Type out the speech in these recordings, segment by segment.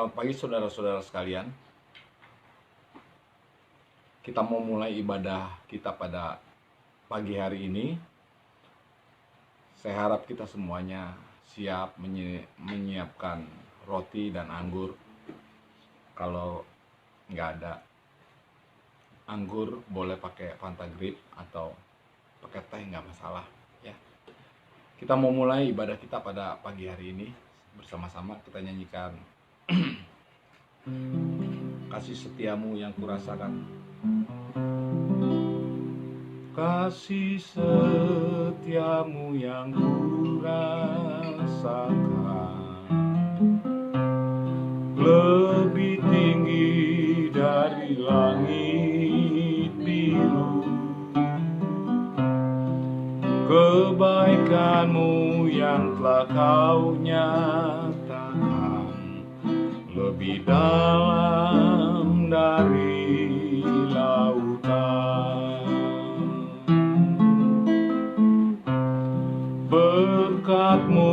Selamat pagi saudara-saudara sekalian. Kita mau mulai ibadah kita pada pagi hari ini. Saya harap kita semuanya siap menyiapkan roti dan anggur. Kalau nggak ada anggur, boleh pakai Fanta Grape atau pakai teh, nggak masalah ya. Kita mau mulai ibadah kita pada pagi hari ini. Bersama-sama kita nyanyikan kasih setiamu yang kurasakan. Kasih setiamu yang kurasakan lebih tinggi dari langit biru. Kebaikanmu yang telah kau nyatakan lebih dalam dari lautan. Berkat-Mu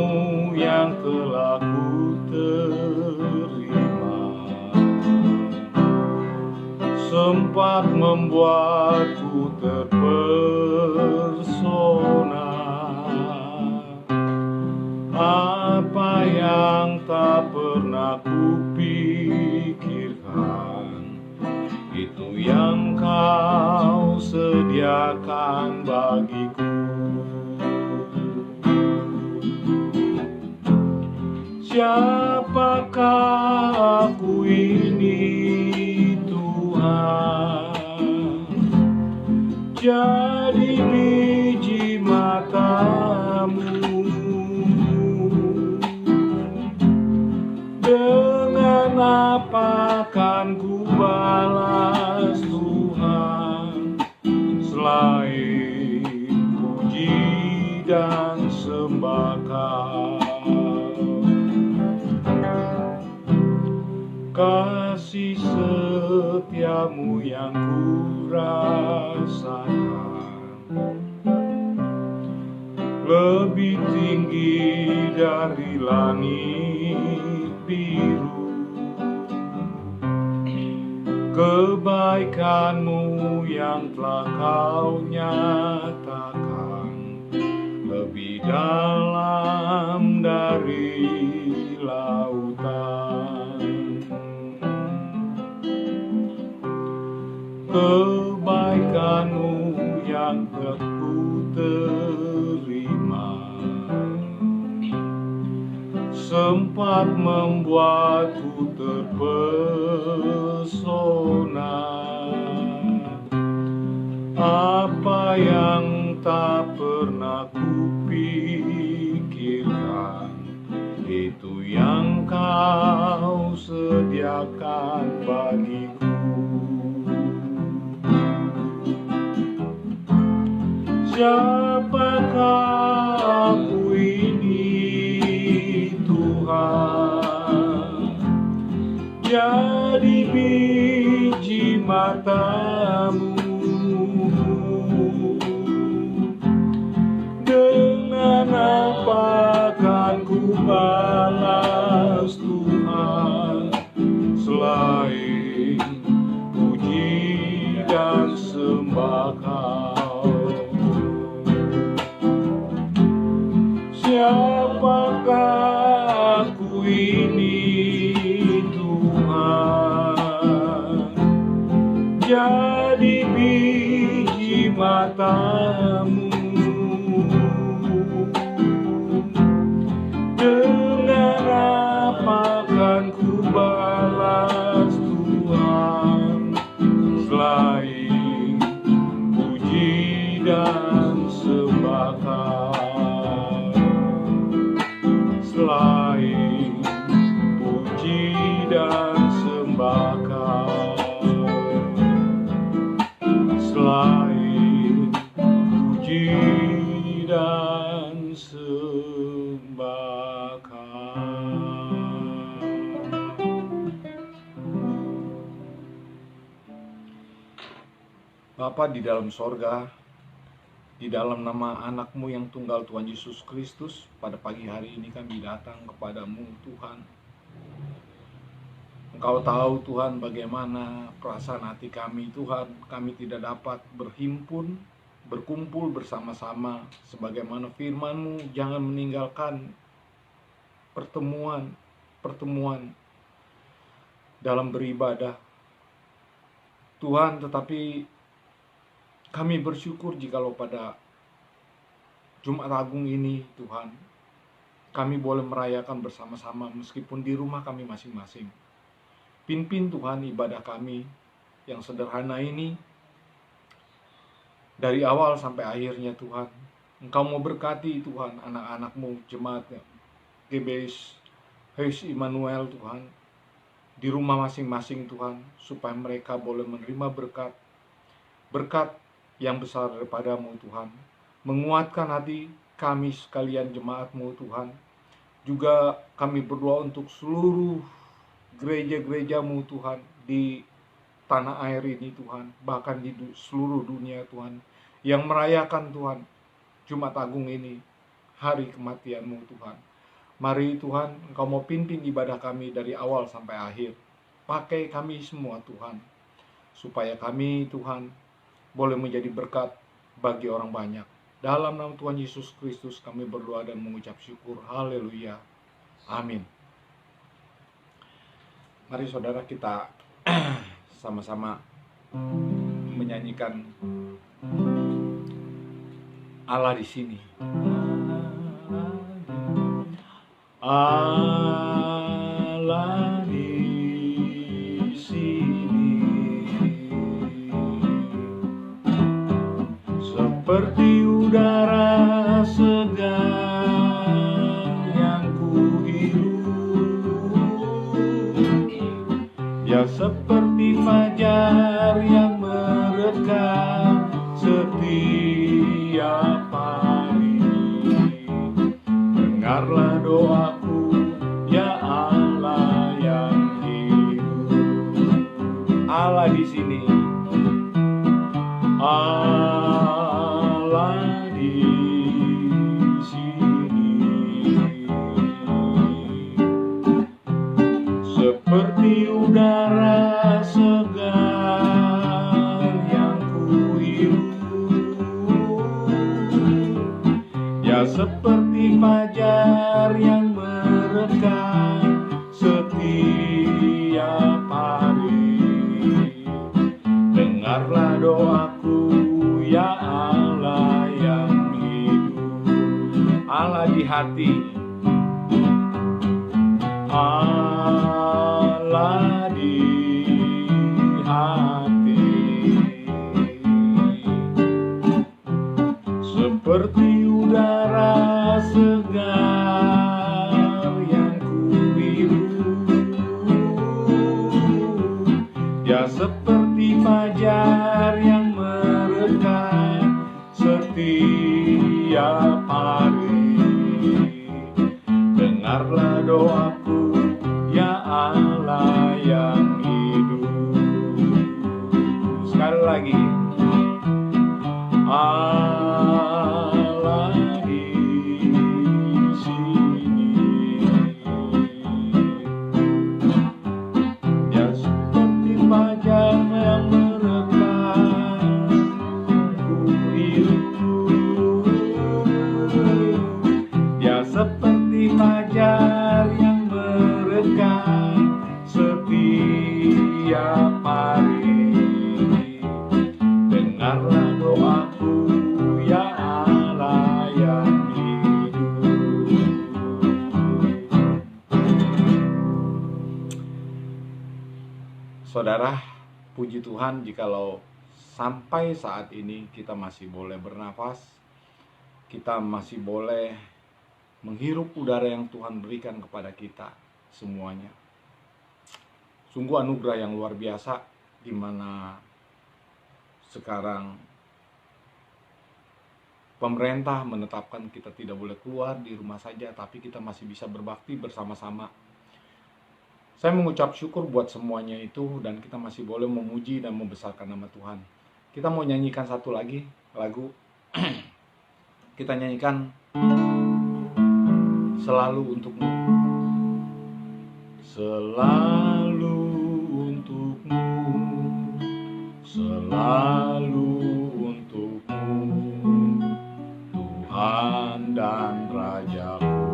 yang telah ku terima sempat membuatku terpesona. Apa yang tak pernah kupikirkan, itu yang kau sediakan bagiku. Siapakah aku ini, Tuhan? Jadi biji mata-Mu. Dengan apa kan ku balas Tuhan, selain puji dan sembah Kau. Kasih setiamu yang kurasakan lebih tinggi dari langit biru. Kebaikan-Mu yang telah kau nyatakan lebih dalam dari lautan. Kebaikan-Mu yang telah ku terima sempat membuatku terpesona. Apa yang tak pernah kupikirkan, itu yang Kau sediakan bagiku. Siapakah aku ini, Tuhan? Jadi biji mata-Mu. Dengan apa kan ku balas Tuhan, selain puji dan sembah Kau. Siapakah aku ini, Tuhan? Jadi biji mata-Mu. Dengan apa kan ku balas Tuhan, selain puji dan sembah Kau. Selain puji dan sembah Kau. Selain puji dan sembah Kau. Bapa di dalam sorga, di dalam nama anak-Mu yang tunggal Tuhan Yesus Kristus, pada pagi hari ini kami datang kepada-Mu Tuhan. Kau tahu Tuhan bagaimana perasaan hati kami Tuhan. Kami tidak dapat berkumpul bersama-sama. Sebagaimana firman-Mu, jangan meninggalkan pertemuan dalam beribadah Tuhan. Tetapi kami bersyukur jikalau pada Jumat Agung ini Tuhan, kami boleh merayakan bersama-sama meskipun di rumah kami masing-masing. Pimpin Tuhan ibadah kami yang sederhana ini dari awal sampai akhirnya Tuhan. Engkau mau berkati Tuhan anak-anak-Mu, jemaatnya GBS Heis Immanuel Tuhan, di rumah masing-masing Tuhan, supaya mereka boleh menerima berkat yang besar daripada-Mu Tuhan. Menguatkan hati kami sekalian jemaat-Mu Tuhan. Juga kami berdoa untuk seluruh gereja-gereja-Mu Tuhan di tanah air ini Tuhan, bahkan di seluruh dunia Tuhan, yang merayakan Tuhan Jumat Agung ini, hari kematian-Mu Tuhan. Mari Tuhan, Engkau mau pimpin ibadah kami dari awal sampai akhir. Pakai kami semua Tuhan, supaya kami Tuhan boleh menjadi berkat bagi orang banyak. Dalam nama Tuhan Yesus Kristus kami berdoa dan mengucap syukur. Haleluya. Amin. Mari saudara kita sama-sama menyanyikan Allah di sini. Allah di sini, seperti udara segar yang kuhirup, ya seperti fajar yang merekah setiap hari. Dengarlah doaku, ya Allah yang hidup. Allah di sini, Allah di sini, seperti udara segar yang kuhirup, ya seperti fajar yang merekah setiap hari. Dengarlah doaku, ya Allah yang hidup. Allah di hati, Allah di hati, seperti udara segar yang kuhirup, ya seperti fajar yang merekah setiap hari. Dengarlah doaku, ya Allah yang hidup. Sekali lagi, Allah di sini, ya seperti fajar yang merekah kuhirup, ya seperti fajar yang merekah setiap hari. Dengarlah doaku, ya Allah yang hidup. Saudara, puji Tuhan jikalau sampai saat ini kita masih boleh bernafas, kita masih boleh menghirup udara yang Tuhan berikan kepada kita semuanya. Sungguh anugerah yang luar biasa, di mana sekarang pemerintah menetapkan kita tidak boleh keluar, di rumah saja, tapi kita masih bisa berbakti bersama-sama. Saya mengucap syukur buat semuanya itu, dan kita masih boleh memuji dan membesarkan nama Tuhan. Kita mau nyanyikan satu lagi lagu. Kita nyanyikan Selalu Untukmu. Selalu selalu untukmu, Tuhan dan Rajaku.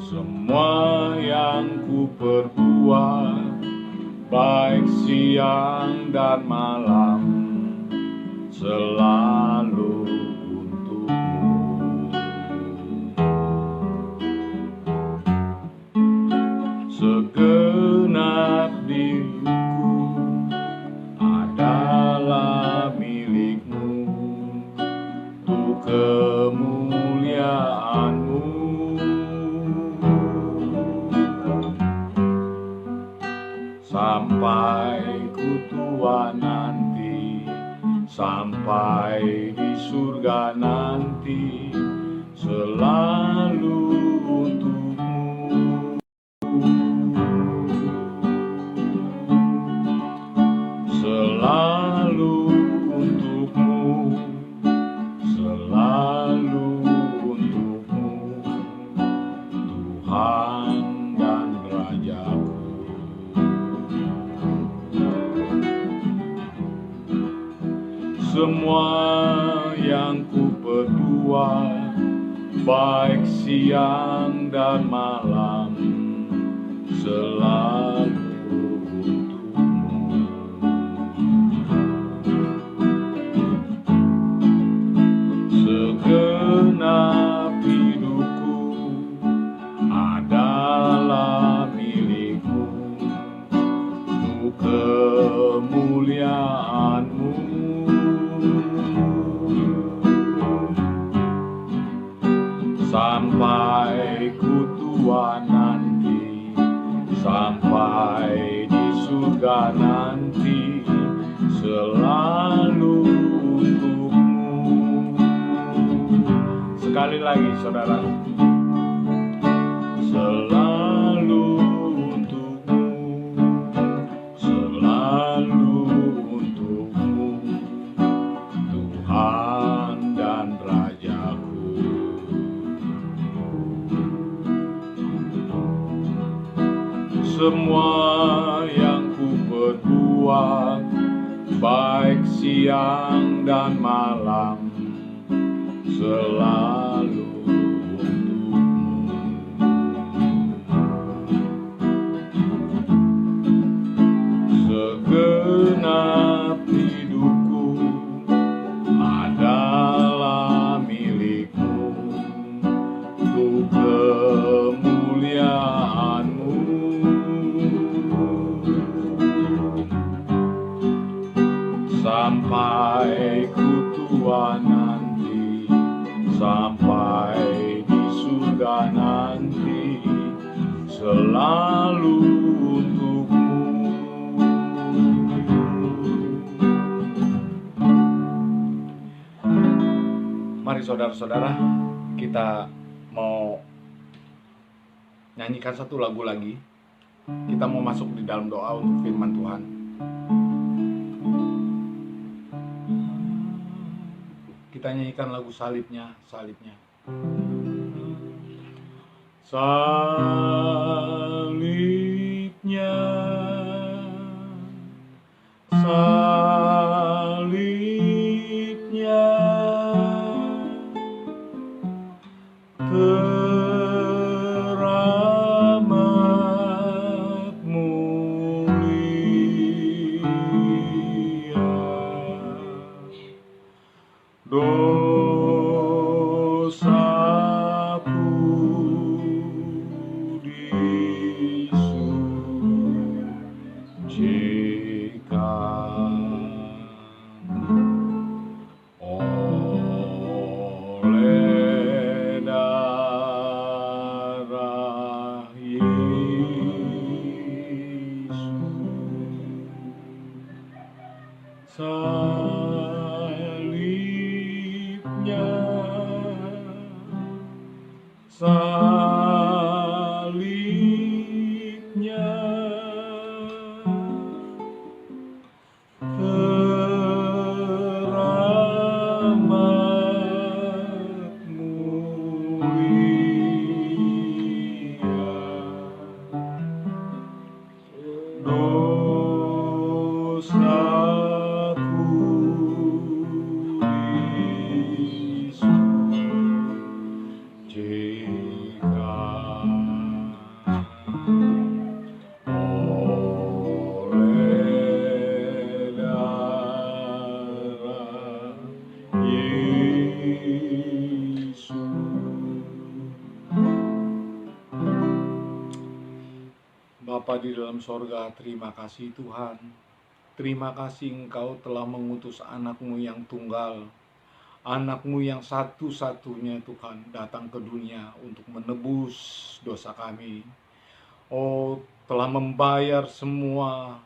Semua yang ku perbuat, baik siang dan malam, selalu untukmu. Segenap diriku adalah milikmu, untuk kemuliaanmu. Sampai ku tua nanti, sampai di surga nanti, selalu untukmu. Selalu untukmu, selalu untukmu, Tuhan dan Rajaku. Semua yang ku perbuat, baik siang dan malam, selalu untukmu. Segenap hidupku adalah milikmu, untuk kemuliaanmu. Sampai ku tua nanti, sampai di surga nanti, selalu untukmu. Sekali lagi saudara, selalu untukmu, selalu untukmu, Tuhan dan Rajaku. Semua yang ku perbuat, baik siang dan malam, selalu untukmu. Segenap hidupku adalah milikmu, untuk kemuliaanmu. Sampai ku tua nanti, sampai di surga nanti, selalu untukmu. Mari saudara-saudara, kita mau nyanyikan satu lagu lagi. Kita mau masuk di dalam doa untuk firman Tuhan. Kita nyanyikan lagu salibnya, salibnya. Salibnya, salibnya, teramat mulia. Dosaku disucikan oleh darah Yesus. Salibnya, salibnya, teramat mulia. Bapa di dalam sorga, terima kasih Tuhan. Terima kasih Engkau telah mengutus anak-Mu yang tunggal, anak-Mu yang satu-satunya Tuhan datang ke dunia untuk menebus dosa kami. Oh, telah membayar semua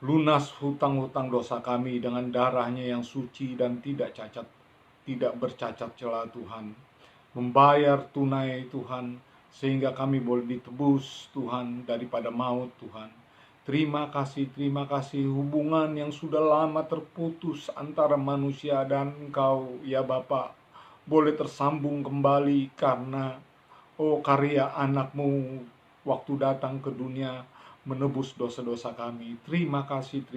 lunas hutang-hutang dosa kami dengan darahnya yang suci dan tidak bercacat celah Tuhan. Membayar tunai Tuhan, sehingga kami boleh ditebus Tuhan daripada maut Tuhan. Terima kasih hubungan yang sudah lama terputus antara manusia dan Engkau ya Bapa boleh tersambung kembali karena karya anak-Mu waktu datang ke dunia menebus dosa-dosa kami. Terima kasih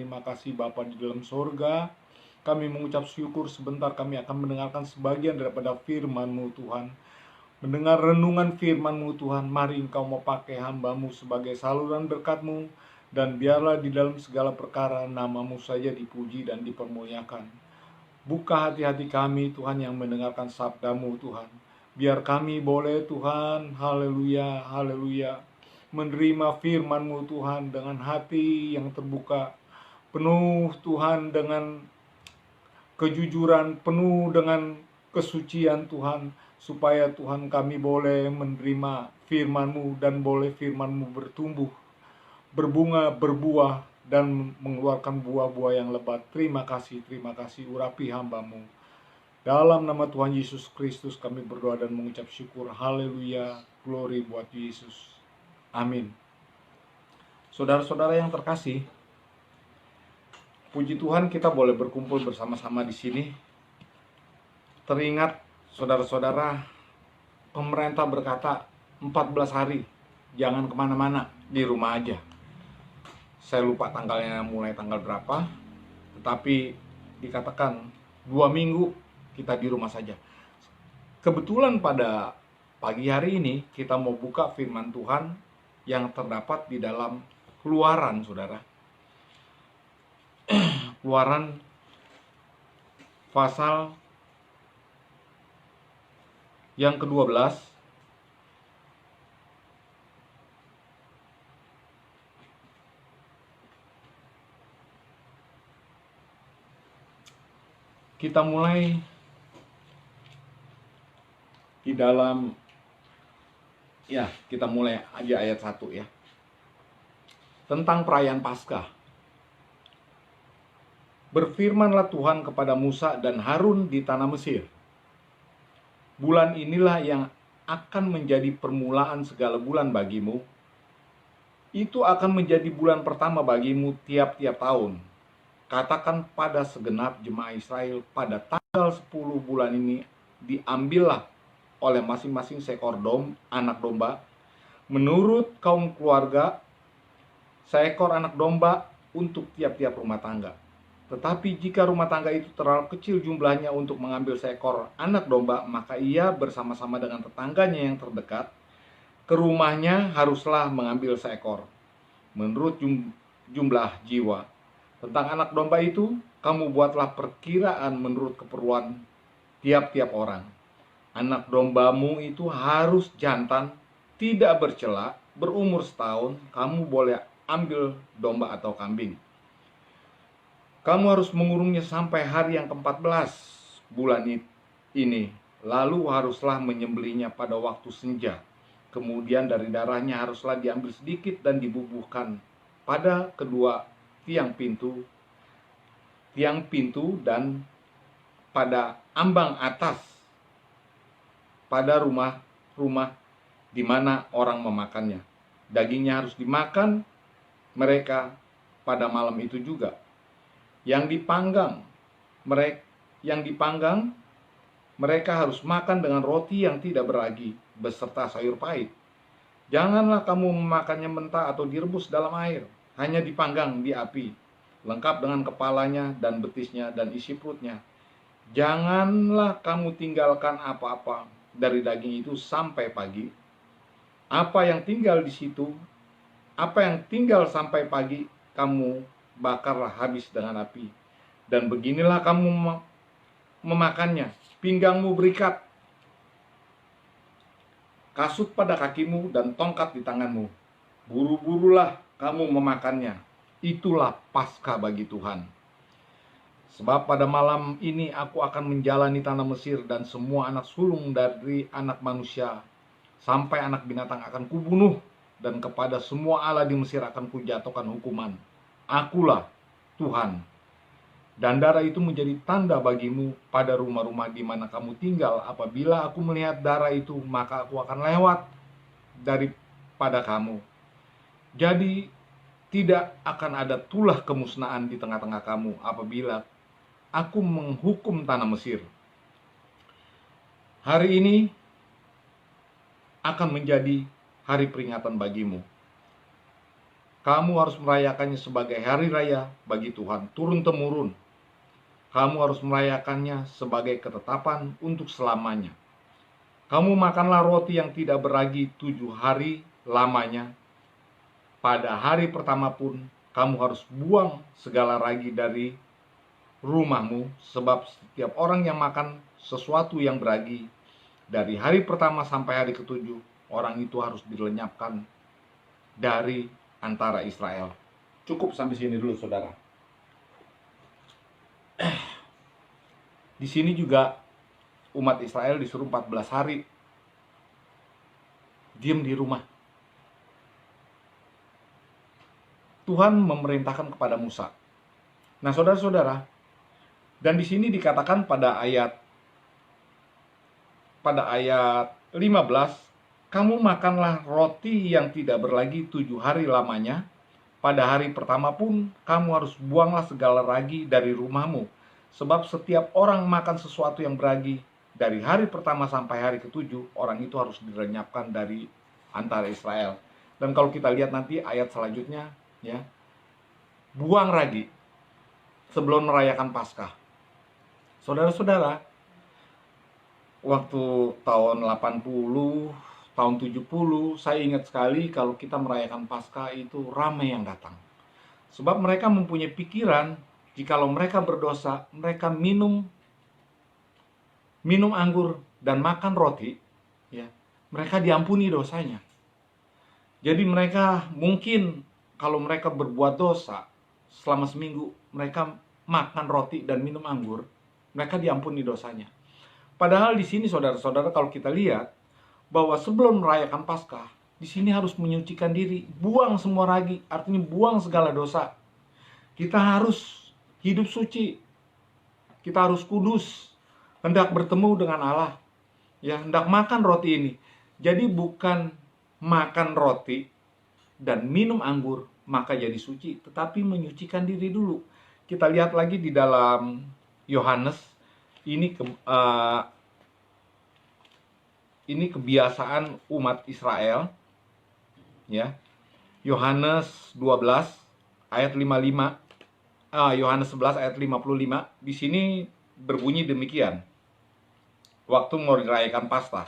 Bapa di dalam sorga. Kami mengucap syukur sebentar kami akan mendengarkan sebagian daripada firman-Mu Tuhan. Mendengar renungan firman-Mu Tuhan, mari Engkau mau pakai hamba-Mu sebagai saluran berkat-Mu, dan biarlah di dalam segala perkara nama-Mu saja dipuji dan dipermuliakan. Buka hati-hati kami Tuhan yang mendengarkan sabda-Mu Tuhan. Biar kami boleh Tuhan, haleluya, haleluya, menerima firman-Mu Tuhan dengan hati yang terbuka, penuh Tuhan dengan kejujuran, penuh dengan kesucian Tuhan, supaya Tuhan kami boleh menerima firman-Mu dan boleh firman-Mu bertumbuh, berbunga, berbuah, dan mengeluarkan buah-buah yang lebat. Terima kasih, urapi hamba-Mu. Dalam nama Tuhan Yesus Kristus kami berdoa dan mengucap syukur. Haleluya, glory buat Yesus. Amin. Saudara-saudara yang terkasih, puji Tuhan kita boleh berkumpul bersama-sama di sini. Teringat saudara-saudara, pemerintah berkata 14 hari jangan kemana-mana, di rumah aja. Saya lupa tanggalnya mulai tanggal berapa, tetapi dikatakan 2 minggu kita di rumah saja. Kebetulan pada pagi hari ini kita mau buka firman Tuhan yang terdapat di dalam Keluaran, saudara. Keluaran pasal yang ke-12 kita mulai di dalam kita mulai aja ayat 1 ya. Tentang perayaan Paskah. Berfirmanlah Tuhan kepada Musa dan Harun di tanah Mesir. Bulan inilah yang akan menjadi permulaan segala bulan bagimu. Itu akan menjadi bulan pertama bagimu tiap-tiap tahun. Katakan pada segenap jemaah Israel, pada tanggal 10 bulan ini diambillah oleh masing-masing seekor anak domba, menurut kaum keluarga, seekor anak domba untuk tiap-tiap rumah tangga. Tetapi jika rumah tangga itu terlalu kecil jumlahnya untuk mengambil seekor anak domba, maka ia bersama-sama dengan tetangganya yang terdekat ke rumahnya haruslah mengambil seekor, menurut jumlah jiwa. Tentang anak domba itu, kamu buatlah perkiraan menurut keperluan tiap-tiap orang. Anak dombamu itu harus jantan, tidak bercela, berumur setahun. Kamu boleh ambil domba atau kambing. Kamu harus mengurungnya sampai hari yang ke-14 bulan ini. Lalu haruslah menyembelihnya pada waktu senja. Kemudian dari darahnya haruslah diambil sedikit dan dibubuhkan pada kedua tiang pintu dan pada ambang atas pada rumah-rumah di mana orang memakannya. Dagingnya harus dimakan mereka pada malam itu juga. Yang dipanggang mereka harus makan dengan roti yang tidak beragi beserta sayur pahit. Janganlah kamu memakannya mentah atau direbus dalam air, hanya dipanggang di api, lengkap dengan kepalanya dan betisnya dan isi perutnya. Janganlah kamu tinggalkan apa-apa dari daging itu sampai pagi. Apa yang tinggal sampai pagi, kamu bakarlah habis dengan api. Dan beginilah kamu memakannya. Pinggangmu berikat, kasut pada kakimu, dan tongkat di tanganmu. buru-burulah kamu memakannya. Itulah Paskah bagi Tuhan. Sebab pada malam ini aku akan menjalani tanah Mesir, dan semua anak sulung dari anak manusia sampai anak binatang akan kubunuh, dan kepada semua Allah di Mesir akan kujatuhkan hukuman. Akulah Tuhan. Dan darah itu menjadi tanda bagimu pada rumah-rumah di mana kamu tinggal. Apabila aku melihat darah itu, maka aku akan lewat daripada kamu. Jadi tidak akan ada tulah kemusnahan di tengah-tengah kamu apabila aku menghukum tanah Mesir. Hari ini akan menjadi hari peringatan bagimu. Kamu harus merayakannya sebagai hari raya bagi Tuhan, turun-temurun. Kamu harus merayakannya sebagai ketetapan untuk selamanya. Kamu makanlah roti yang tidak beragi 7 hari lamanya. Pada hari pertama pun kamu harus buang segala ragi dari rumahmu, sebab setiap orang yang makan sesuatu yang beragi dari hari pertama sampai hari ketujuh, orang itu harus dilenyapkan dari antara Israel. Cukup sampai sini dulu, saudara. Di sini juga umat Israel disuruh 14 hari diam di rumah. Tuhan memerintahkan kepada Musa. Nah, saudara-saudara, dan di sini dikatakan pada ayat 15, kamu makanlah roti yang tidak berlagi 7 hari lamanya. Pada hari pertama pun kamu harus buanglah segala ragi dari rumahmu. Sebab setiap orang makan sesuatu yang beragi dari hari pertama sampai hari ketujuh, orang itu harus dilenyapkan dari antara Israel. Dan kalau kita lihat nanti ayat selanjutnya, ya, buang ragi sebelum merayakan Paskah. Saudara-saudara, waktu tahun 80, tahun 70, saya ingat sekali kalau kita merayakan Paskah itu ramai yang datang. Sebab mereka mempunyai pikiran, jikalau mereka berdosa, mereka minum anggur dan makan roti, ya, mereka diampuni dosanya. Jadi mereka mungkin kalau mereka berbuat dosa selama seminggu, mereka makan roti dan minum anggur, mereka diampuni dosanya. Padahal di sini saudara-saudara, kalau kita lihat bahwa sebelum merayakan Paskah, di sini harus menyucikan diri, buang semua ragi, artinya buang segala dosa. Kita harus hidup suci, kita harus kudus, hendak bertemu dengan Allah, ya, hendak makan roti ini. Jadi bukan makan roti dan minum anggur maka jadi suci, tetapi menyucikan diri dulu. Kita lihat lagi di dalam Yohanes, ini kebiasaan umat Israel, ya. Yohanes 12 ayat 55. Yohanes 11 ayat 55, di sini berbunyi demikian. Waktu mau dirayakan Paskah.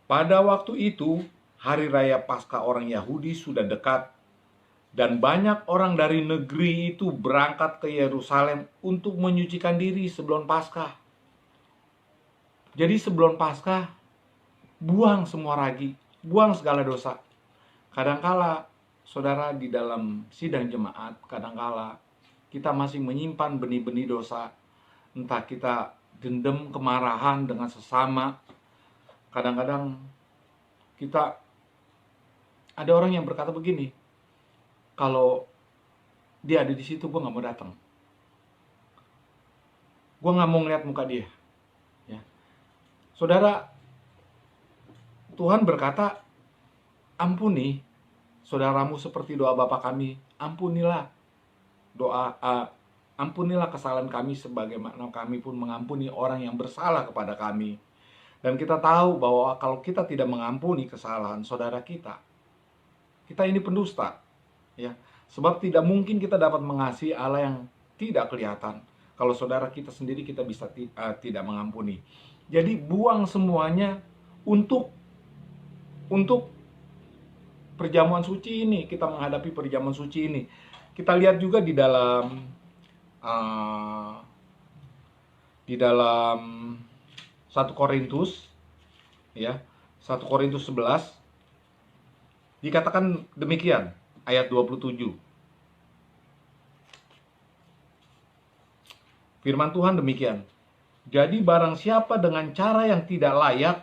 Pada waktu itu, hari raya Paskah orang Yahudi sudah dekat, dan banyak orang dari negeri itu berangkat ke Yerusalem untuk menyucikan diri sebelum Paskah. Jadi sebelum Paskah, buang semua ragi, buang segala dosa. Kadangkala saudara, di dalam sidang jemaat, kadangkala kita masih menyimpan benih-benih dosa. Entah kita dendam, kemarahan dengan sesama. Kadang-kadang kita, ada orang yang berkata begini, kalau dia ada di situ, gue gak mau datang. Gue gak mau ngeliat muka dia. Ya. Saudara, Tuhan berkata, ampuni saudaramu seperti doa Bapa kami. Ampunilah ampunilah kesalahan kami sebagaimana kami pun mengampuni orang yang bersalah kepada kami. Dan kita tahu bahwa kalau kita tidak mengampuni kesalahan saudara kita ini pendusta, ya. Sebab tidak mungkin kita dapat mengasihi Allah yang tidak kelihatan kalau saudara kita sendiri kita bisa tidak mengampuni. Jadi buang semuanya untuk perjamuan suci ini, kita menghadapi perjamuan suci ini. Kita lihat juga di dalam 1 Korintus, ya, 1 Korintus 11 Dikatakan demikian, ayat 27. Firman Tuhan demikian. Jadi barang siapa dengan cara yang tidak layak,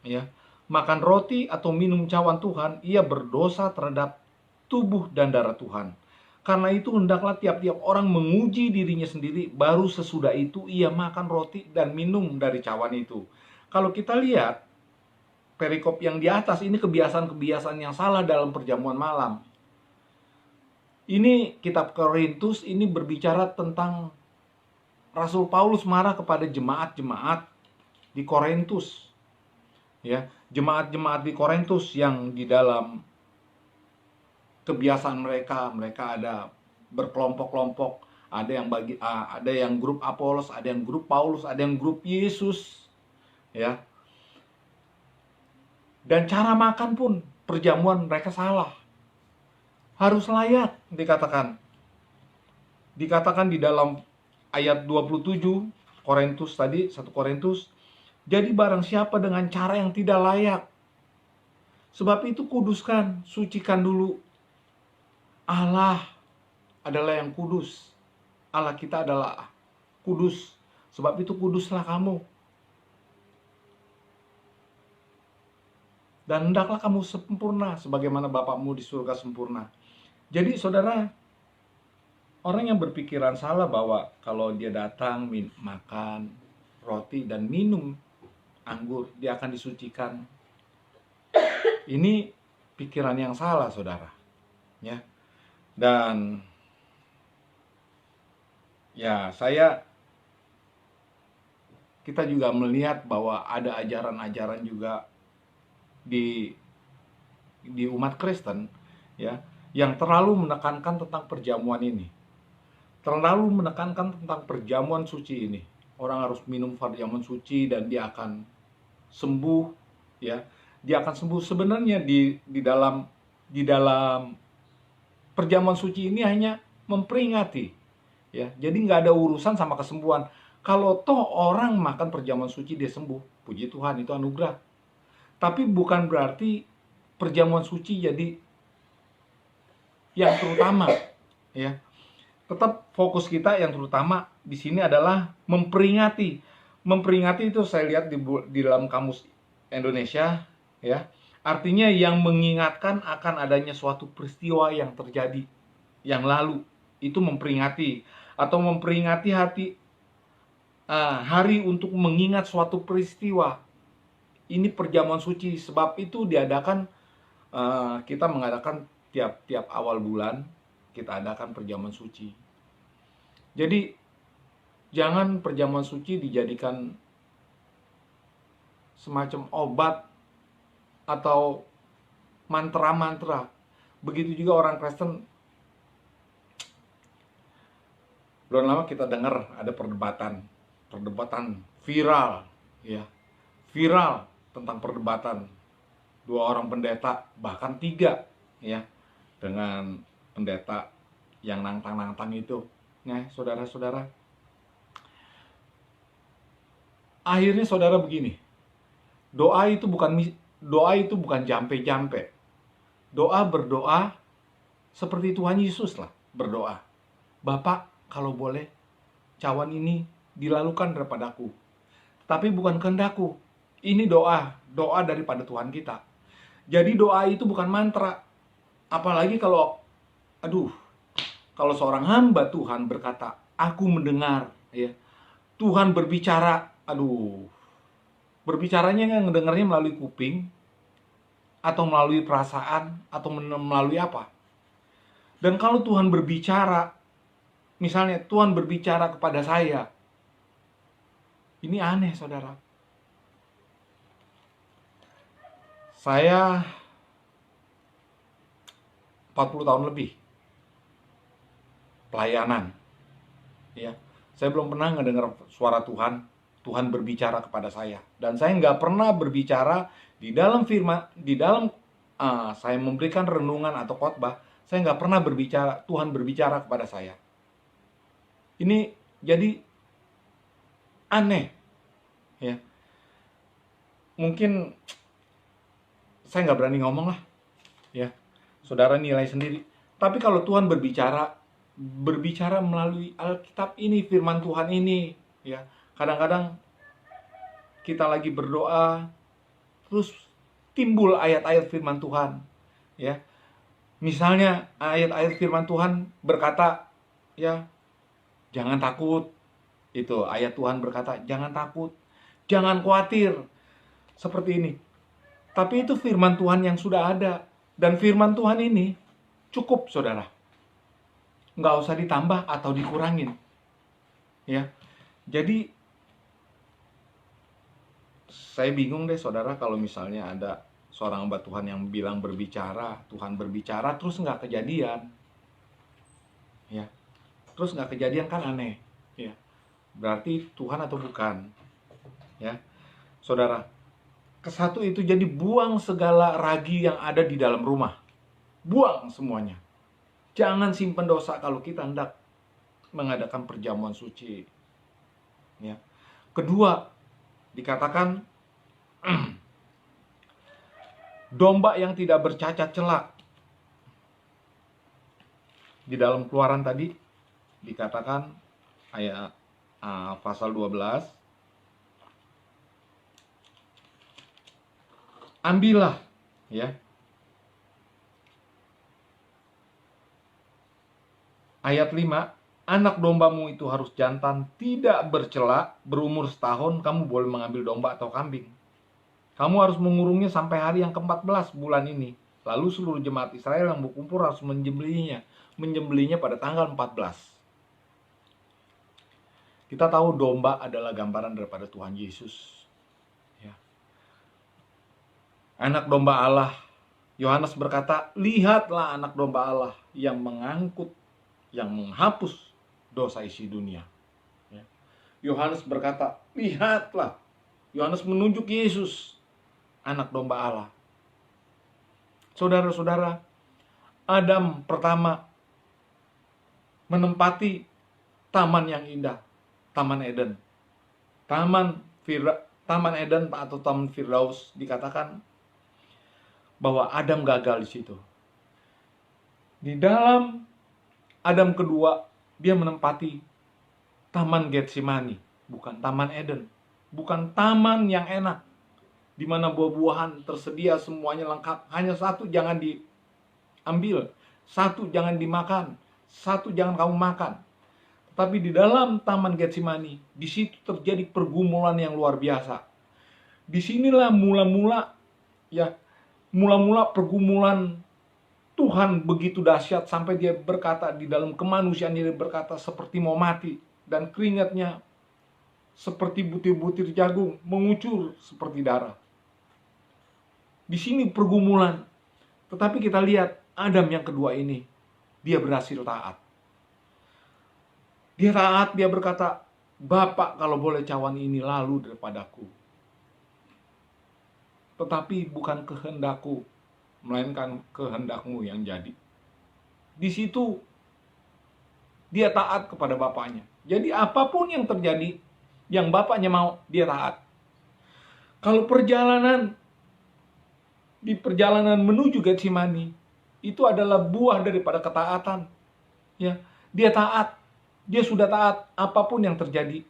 ya, makan roti atau minum cawan Tuhan, ia berdosa terhadap tubuh dan darah Tuhan. Karena itu hendaklah tiap-tiap orang menguji dirinya sendiri, baru sesudah itu ia makan roti dan minum dari cawan itu. Kalau kita lihat perikop yang di atas, ini kebiasaan-kebiasaan yang salah dalam perjamuan malam. Ini kitab Korintus ini berbicara tentang Rasul Paulus marah kepada jemaat-jemaat di Korintus. Ya, jemaat-jemaat di Korintus yang di dalam kebiasaan mereka ada berkelompok-kelompok, ada yang grup Apolos, ada yang grup Paulus, ada yang grup Yesus, ya. Dan cara makan pun perjamuan mereka salah. Harus layak dikatakan. Dikatakan di dalam ayat 27 Korintus tadi, 1 Korintus, jadi barang siapa dengan cara yang tidak layak, sebab itu kuduskan, sucikan dulu. Allah adalah yang kudus. Allah kita adalah kudus. Sebab itu kuduslah kamu. Dan hendaklah kamu sempurna sebagaimana Bapakmu di surga sempurna. Jadi saudara, orang yang berpikiran salah bahwa kalau dia datang makan roti dan minum anggur, dia akan disucikan. Ini pikiran yang salah, saudara. Ya. Dan ya, kita juga melihat bahwa ada ajaran-ajaran juga di umat Kristen, ya, yang terlalu menekankan tentang perjamuan ini. Terlalu menekankan tentang perjamuan suci ini. Orang harus minum perjamuan suci dan dia akan sembuh, ya. Dia akan sembuh. Sebenarnya di dalam perjamuan suci ini hanya memperingati, ya. Jadi nggak ada urusan sama kesembuhan. Kalau toh orang makan perjamuan suci dia sembuh, puji Tuhan, itu anugerah. Tapi bukan berarti perjamuan suci jadi yang terutama, ya. Tetap fokus kita yang terutama di sini adalah memperingati. Memperingati itu saya lihat di dalam kamus Indonesia, ya. Artinya yang mengingatkan akan adanya suatu peristiwa yang terjadi yang lalu, itu memperingati, atau memperingati hari untuk mengingat suatu peristiwa. Ini perjamuan suci, sebab itu diadakan, kita mengadakan tiap awal bulan kita adakan perjamuan suci. Jadi jangan perjamuan suci dijadikan semacam obat atau mantra-mantra. Begitu juga orang Kristen. Belum lama kita dengar ada perdebatan viral, ya. Viral tentang perdebatan 2 orang pendeta, bahkan 3, ya, dengan pendeta yang nantang-nantang itu. Nah, saudara-saudara, akhirnya saudara begini, doa itu bukan jampe-jampe. Berdoa seperti Tuhan Yesus lah berdoa. Bapak, kalau boleh cawan ini dilalukan daripadaku, tapi bukan kehendakku. Ini doa daripada Tuhan kita. Jadi doa itu bukan mantra. Apalagi kalau seorang hamba Tuhan berkata, aku mendengar, ya. Tuhan berbicara, berbicaranya ngedengarnya melalui kuping, atau melalui perasaan, atau melalui apa. Dan kalau Tuhan berbicara, misalnya Tuhan berbicara kepada saya, ini aneh, saudara. Saya 40 tahun lebih pelayanan, ya. Saya belum pernah ngedengar suara Tuhan berbicara kepada saya. Dan saya nggak pernah berbicara di dalam firman, saya memberikan renungan atau khotbah, saya nggak pernah Tuhan berbicara kepada saya. Ini jadi aneh, ya. Mungkin Saya nggak berani ngomong lah, ya. Saudara nilai sendiri. Tapi kalau Tuhan berbicara melalui Alkitab ini, firman Tuhan ini, ya. Kadang-kadang kita lagi berdoa, terus timbul ayat-ayat firman Tuhan, ya. Misalnya ayat-ayat firman Tuhan berkata, ya, jangan takut. Itu ayat Tuhan berkata, jangan takut, jangan khawatir. Seperti ini. Tapi itu firman Tuhan yang sudah ada. Dan firman Tuhan ini cukup, saudara. Nggak usah ditambah atau dikurangin. Ya. Jadi, saya bingung deh, saudara, kalau misalnya ada seorang hamba Tuhan yang bilang berbicara, Tuhan berbicara, terus nggak kejadian. Ya. Terus nggak kejadian kan aneh. Ya. Berarti Tuhan atau bukan. Ya. Saudara, kesatu itu jadi buang segala ragi yang ada di dalam rumah. Buang semuanya. Jangan simpan dosa kalau kita hendak mengadakan perjamuan suci. Ya. Kedua, dikatakan domba yang tidak bercacat celak. Di dalam Keluaran tadi dikatakan ayat pasal 12, ambillah, ya. Ayat 5, anak dombamu itu harus jantan, tidak bercela, berumur setahun, kamu boleh mengambil domba atau kambing. Kamu harus mengurungnya sampai hari yang ke-14 bulan ini. Lalu seluruh jemaat Israel yang berkumpul harus menyembelihnya pada tanggal 14. Kita tahu domba adalah gambaran daripada Tuhan Yesus. Ya. Anak domba Allah. Yohanes berkata, lihatlah anak domba Allah yang mengangkut, yang menghapus dosa isi dunia. Ya. Yohanes berkata, lihatlah. Yohanes menunjuk Yesus, anak domba Allah. Saudara-saudara, Adam pertama menempati taman yang indah. Taman Eden. Taman Eden atau Taman Firdaus dikatakan bahwa Adam gagal di situ. Di dalam Adam kedua, dia menempati Taman Getsemani, bukan Taman Eden, bukan taman yang enak, di mana buah-buahan tersedia semuanya lengkap. Hanya satu jangan diambil, satu jangan dimakan, satu jangan kamu makan. Tapi di dalam Taman Getsemani, di situ terjadi pergumulan yang luar biasa. Disinilah mula-mula pergumulan Tuhan begitu dahsyat sampai dia berkata di dalam kemanusiaan, dia berkata seperti mau mati, dan keringatnya seperti butir-butir jagung mengucur seperti darah. Di sini pergumulan. Tetapi kita lihat Adam yang kedua ini, dia berhasil taat. Dia taat, dia berkata, Bapak kalau boleh cawan ini lalu daripadaku. Tetapi bukan kehendakku, melainkan kehendakmu yang jadi. Di situ dia taat kepada bapaknya. Jadi apapun yang terjadi, yang bapaknya mau, dia taat. Kalau di perjalanan menuju Getsemani, itu adalah buah daripada ketaatan. Ya, dia taat. Dia sudah taat apapun yang terjadi.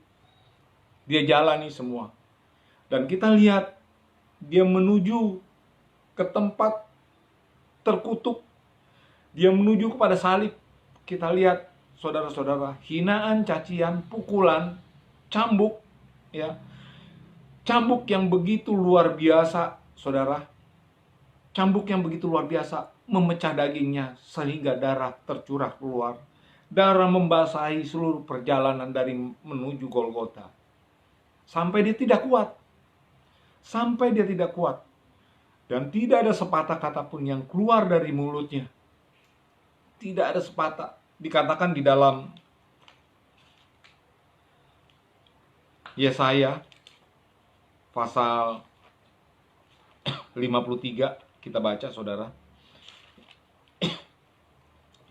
Dia jalani semua. Dan kita lihat dia menuju ke tempat terkutuk. Dia menuju kepada salib. Kita lihat saudara-saudara, hinaan, cacian, pukulan, cambuk, ya. Cambuk yang begitu luar biasa, saudara. Cambuk yang begitu luar biasa memecah dagingnya sehingga darah tercurah keluar. Darah membasahi seluruh perjalanan dari menuju Golgota. Sampai dia tidak kuat. Sampai dia tidak kuat. Dan tidak ada sepatah kata pun yang keluar dari mulutnya. Tidak ada sepatah. Dikatakan di dalam Yesaya pasal 53, kita baca, saudara.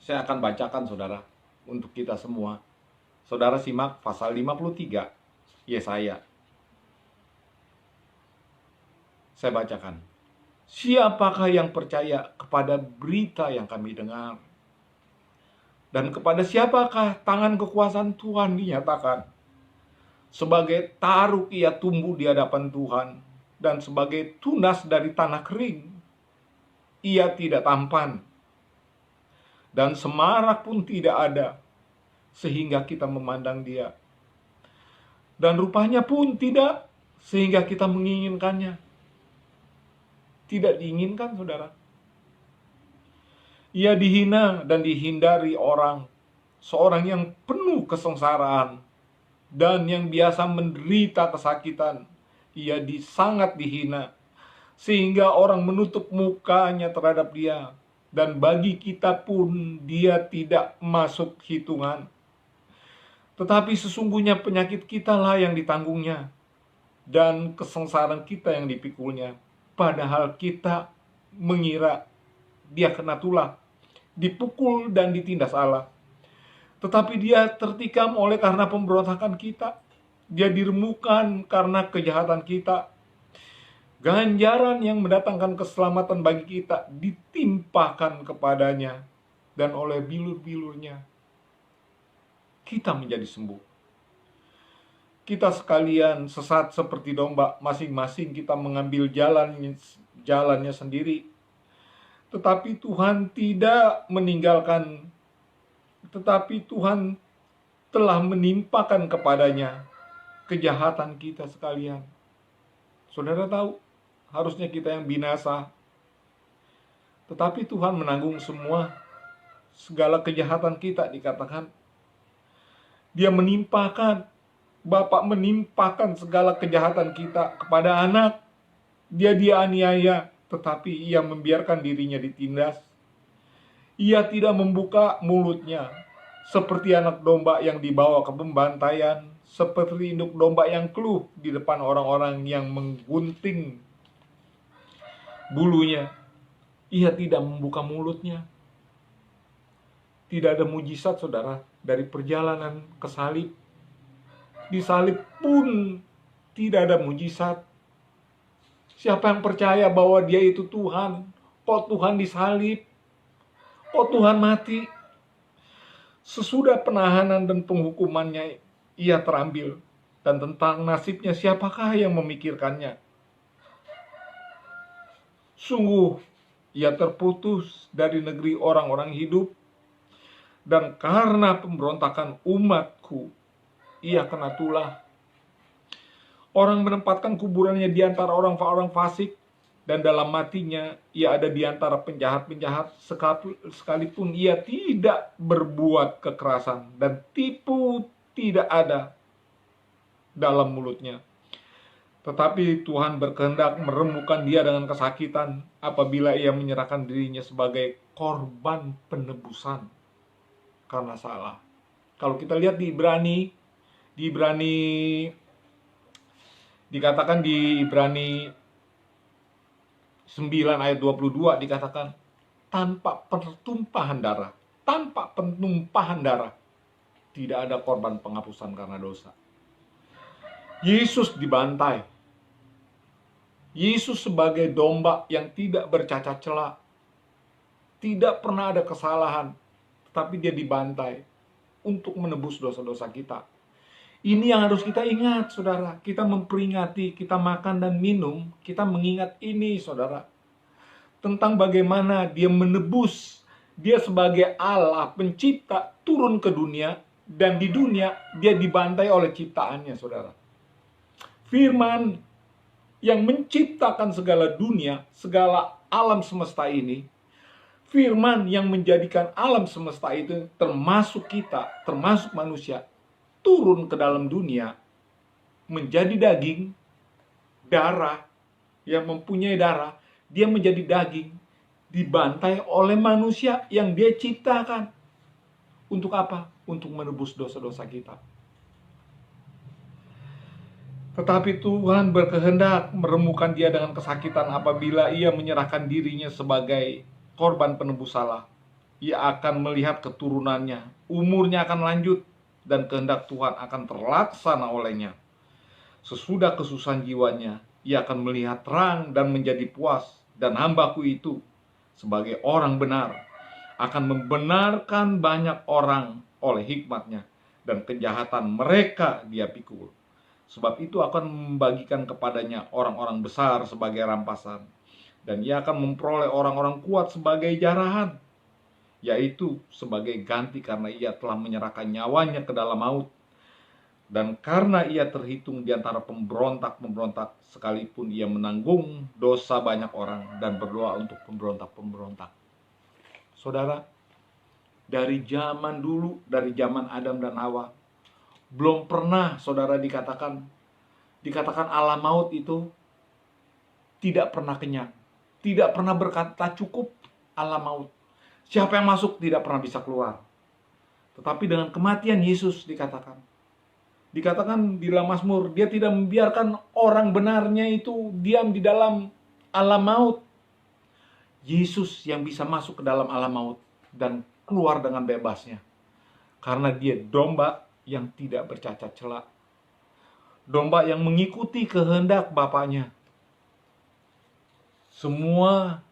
Saya akan bacakan, saudara, untuk kita semua. Saudara simak pasal 53 Yesaya. Saya bacakan. Siapakah yang percaya kepada berita yang kami dengar? Dan kepada siapakah tangan kekuasaan Tuhan dinyatakan? Sebagai taruk ia tumbuh di hadapan Tuhan, dan sebagai tunas dari tanah kering, ia tidak tampan, dan semarak pun tidak ada, sehingga kita memandang dia. Dan rupanya pun tidak, sehingga kita menginginkannya. Tidak diinginkan, saudara. Ia dihina dan dihindari orang, seorang yang penuh kesengsaraan dan yang biasa menderita kesakitan. Ia sangat dihina, sehingga orang menutup mukanya terhadap dia. Dan bagi kita pun dia tidak masuk hitungan. Tetapi sesungguhnya penyakit kita lah yang ditanggungnya, dan kesengsaraan kita yang dipikulnya. Padahal kita mengira dia kena tulah, dipukul dan ditindas Allah. Tetapi dia tertikam oleh karena pemberontakan kita. Dia diremukan karena kejahatan kita. Ganjaran yang mendatangkan keselamatan bagi kita ditimpakan kepadanya, dan oleh bilur-bilurnya kita menjadi sembuh. Kita sekalian sesat seperti domba, masing-masing kita mengambil jalannya sendiri. Tetapi Tuhan tidak meninggalkan, tetapi Tuhan telah menimpakan kepadanya kejahatan kita sekalian. Saudara tahu, harusnya kita yang binasa, tetapi Tuhan menanggung semua segala kejahatan kita. Dikatakan Dia menimpakan, Bapa menimpakan segala kejahatan kita kepada anak. Dia dianiaya, tetapi ia membiarkan dirinya ditindas. Ia tidak membuka mulutnya, seperti anak domba yang dibawa ke pembantaian, seperti induk domba yang keluh di depan orang-orang yang menggunting bulunya. Ia tidak membuka mulutnya. Tidak ada mujizat, saudara, dari perjalanan ke salib. Di salib pun tidak ada mujizat. Siapa yang percaya bahwa dia itu Tuhan? Kok Tuhan disalib? Kok Tuhan mati? Sesudah penahanan dan penghukumannya, ia terambil. Dan tentang nasibnya, siapakah yang memikirkannya? Sungguh, ia terputus dari negeri orang-orang hidup. Dan karena pemberontakan umatku, ia kena tulah. Orang menempatkan kuburannya di antara orang-orang fasik, dan dalam matinya ia ada di antara penjahat-penjahat, sekalipun ia tidak berbuat kekerasan, dan tipu tidak ada dalam mulutnya. Tetapi Tuhan berkehendak meremukkan dia dengan kesakitan apabila ia menyerahkan dirinya sebagai korban penebusan karena salah. Kalau kita lihat di Ibrani dikatakan di Ibrani 9 ayat 22 dikatakan tanpa pertumpahan darah tidak ada korban penghapusan karena dosa. Yesus dibantai. Yesus sebagai domba yang tidak bercacat celah, tidak pernah ada kesalahan, tetapi dia dibantai untuk menebus dosa-dosa kita. Ini yang harus kita ingat, saudara. Kita memperingati, kita makan dan minum, kita mengingat ini, saudara. Tentang bagaimana dia menebus, dia sebagai Allah pencipta turun ke dunia, dan di dunia dia dibantai oleh ciptaannya, saudara. Firman yang menciptakan segala dunia, segala alam semesta ini, Firman yang menjadikan alam semesta itu, termasuk kita, termasuk manusia, turun ke dalam dunia, menjadi daging, darah, yang mempunyai darah, dia menjadi daging, dibantai oleh manusia yang dia ciptakan. Untuk apa? Untuk menebus dosa-dosa kita. Tetapi Tuhan berkehendak meremukkan dia dengan kesakitan apabila ia menyerahkan dirinya sebagai korban penebus salah. Ia akan melihat keturunannya, umurnya akan lanjut, dan kehendak Tuhan akan terlaksana olehnya. Sesudah kesusahan jiwanya, ia akan melihat terang dan menjadi puas, dan hambaku itu sebagai orang benar akan membenarkan banyak orang oleh hikmatnya, dan kejahatan mereka dia pikul. Sebab itu akan membagikan kepadanya orang-orang besar sebagai rampasan, dan ia akan memperoleh orang-orang kuat sebagai jarahan, yaitu sebagai ganti karena ia telah menyerahkan nyawanya ke dalam maut. Dan karena ia terhitung di antara pemberontak-pemberontak, sekalipun ia menanggung dosa banyak orang dan berdoa untuk pemberontak-pemberontak. Saudara, dari zaman dulu, dari zaman Adam dan Hawa, belum pernah saudara dikatakan alam maut itu tidak pernah kenyang, tidak pernah berkata cukup alam maut. Siapa yang masuk tidak pernah bisa keluar. Tetapi dengan kematian Yesus dikatakan di dalam Mazmur, dia tidak membiarkan orang benarnya itu diam di dalam alam maut. Yesus yang bisa masuk ke dalam alam maut dan keluar dengan bebasnya. Karena dia domba yang tidak bercacat celah. Domba yang mengikuti kehendak Bapaknya. Semua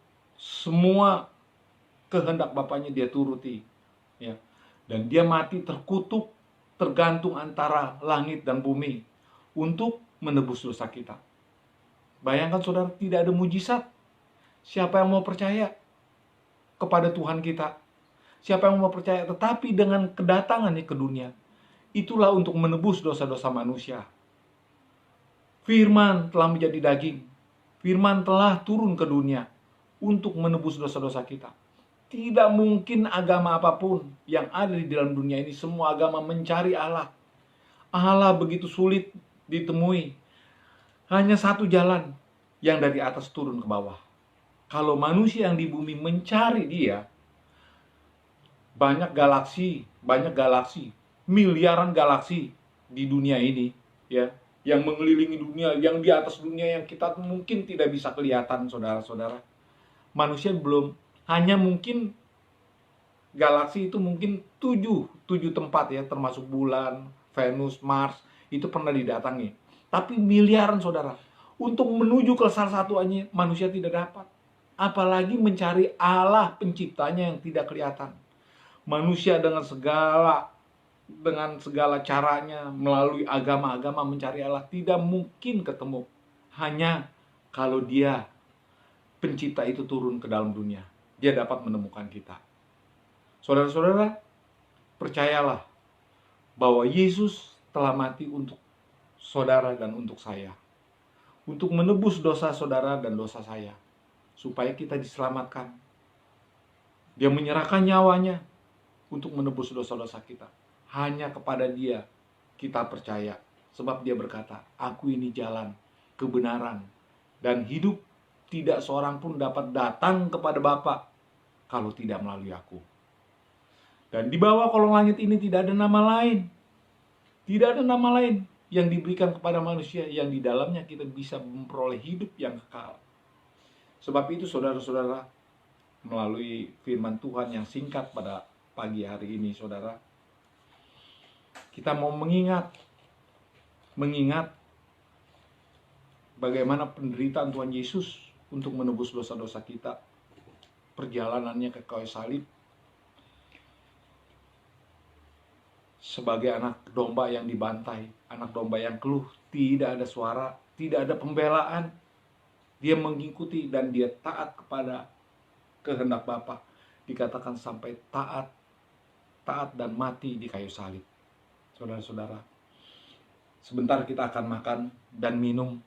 kehendak Bapaknya dia turuti. Ya. Dan dia mati terkutuk, tergantung antara langit dan bumi untuk menebus dosa kita. Bayangkan saudara, tidak ada mujizat. Siapa yang mau percaya kepada Tuhan kita? Siapa yang mau percaya? Tetapi dengan kedatangannya ke dunia, itulah untuk menebus dosa-dosa manusia. Firman telah menjadi daging. Firman telah turun ke dunia untuk menebus dosa-dosa kita. Tidak mungkin agama apapun yang ada di dalam dunia ini, semua agama mencari Allah. Allah begitu sulit ditemui. Hanya satu jalan, yang dari atas turun ke bawah. Kalau manusia yang di bumi mencari dia, banyak galaksi, miliaran galaksi di dunia ini, ya, yang mengelilingi dunia, yang di atas dunia yang kita mungkin tidak bisa kelihatan, saudara-saudara. Manusia belum, hanya mungkin galaksi itu mungkin 7 tempat ya, termasuk bulan, Venus, Mars, itu pernah didatangi. Tapi miliaran saudara, untuk menuju ke salah satu aja manusia tidak dapat. Apalagi mencari Allah penciptanya yang tidak kelihatan. Manusia dengan segala caranya, melalui agama-agama mencari Allah, tidak mungkin ketemu. Hanya kalau dia, pencipta itu turun ke dalam dunia, dia dapat menemukan kita. Saudara-saudara, percayalah bahwa Yesus telah mati untuk saudara dan untuk saya. Untuk menebus dosa saudara dan dosa saya. Supaya kita diselamatkan. Dia menyerahkan nyawanya untuk menebus dosa-dosa kita. Hanya kepada Dia kita percaya. Sebab Dia berkata, aku ini jalan, kebenaran, dan hidup. Tidak seorang pun dapat datang kepada Bapa kalau tidak melalui aku. Dan di bawah kolong langit ini tidak ada nama lain. Tidak ada nama lain yang diberikan kepada manusia yang di dalamnya kita bisa memperoleh hidup yang kekal. Sebab itu saudara-saudara, melalui firman Tuhan yang singkat pada pagi hari ini, saudara, kita mau mengingat bagaimana penderitaan Tuhan Yesus untuk menebus dosa-dosa kita. Perjalanannya ke kayu salib sebagai anak domba yang dibantai, anak domba yang keluh, tidak ada suara, tidak ada pembelaan. Dia mengikuti dan dia taat kepada kehendak Bapa. Dikatakan sampai taat dan mati di kayu salib. Saudara-saudara, sebentar kita akan makan dan minum.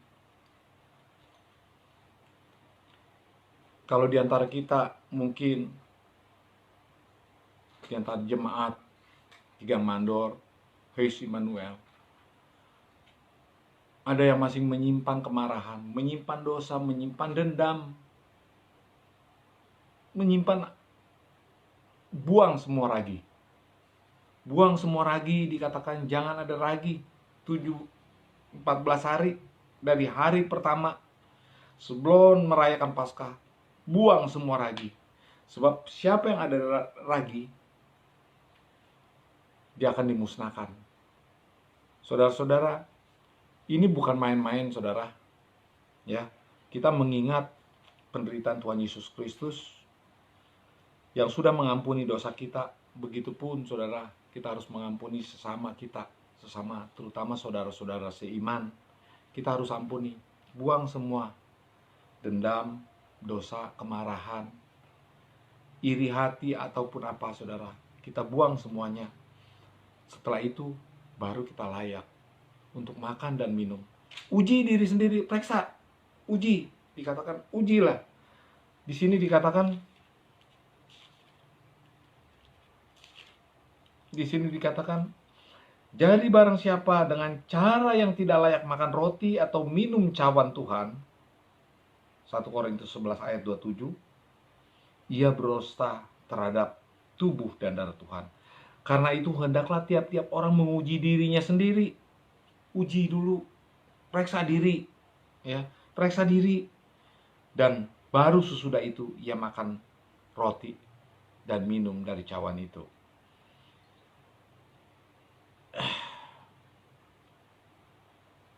Kalau di antara kita mungkin di antara jemaat Tigang Mandor, Heis Immanuel, ada yang masih menyimpan kemarahan, menyimpan dosa, menyimpan dendam, buang semua ragi. Buang semua ragi, dikatakan jangan ada ragi. 14 hari dari hari pertama sebelum merayakan Paskah, buang semua ragi. Sebab siapa yang ada ragi, dia akan dimusnahkan. Saudara-saudara, ini bukan main-main, saudara. Ya, kita mengingat penderitaan Tuhan Yesus Kristus yang sudah mengampuni dosa kita, begitupun saudara, kita harus mengampuni sesama kita, terutama saudara-saudara seiman. Kita harus ampuni, buang semua dendam, dosa, kemarahan, iri hati ataupun apa saudara. Kita buang semuanya. Setelah itu baru kita layak untuk makan dan minum. Uji diri sendiri, periksa, uji, dikatakan ujilah. Di sini dikatakan jadi barang siapa dengan cara yang tidak layak makan roti atau minum cawan Tuhan, 1 Korintus 11 ayat 27, ia berdosa terhadap tubuh dan darah Tuhan. Karena itu hendaklah tiap-tiap orang menguji dirinya sendiri. Uji dulu, periksa diri, ya, periksa diri, dan baru sesudah itu ia makan roti dan minum dari cawan itu.